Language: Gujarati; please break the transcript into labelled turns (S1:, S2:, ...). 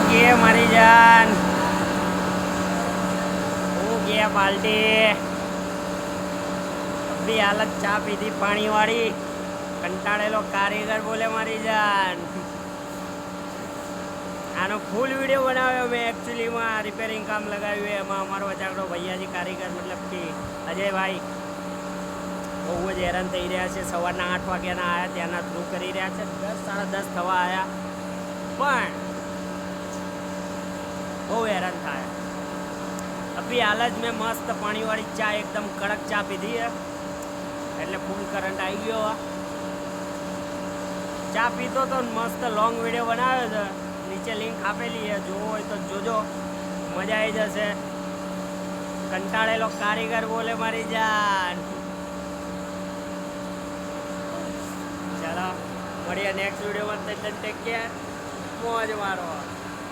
S1: કે મારી જાન હું કે પાલટી અભી હાલત ચા પીધી પાણી વાળી કંટાળેલો કારીગર બોલે મારી જાન આનો ફૂલ વિડીયો બનાવ્યો મેં એકચ્યુઅલીમાં રિપેરિંગ કામ લગાવ્યું એમાં અમારો વચાકડો ભૈયાજી કારીગર મતલબ કે અજયભાઈ બહુ જ હેરાન થઈ રહ્યા છે. સવારના 8 વાગ્યાના આવ્યા ત્યાંના થ્રુ કરી રહ્યા છે. 10 સાડા 10 થવા આવ્યા પણ બહુ હેરાન થાય. અભી હાલ જ મેં મસ્ત પાણીવાળી ચા એકદમ કડક ચા પીધી છે એટલે ફૂલ કરંટ આવી ગયો. ચા પીતો તો મસ્ત લોંગ વિડીયો બનાવ્યો છે. નીચે લિંક આપેલી છે, જોવો હોય તો જોજો, મજા આવી જશે. કંટાળેલો કારીગર બોલે મારી જાન. ચાલો મળીએ નેક્સ્ટ વિડીયોમાં. ટેક કેર, મોજ મારો.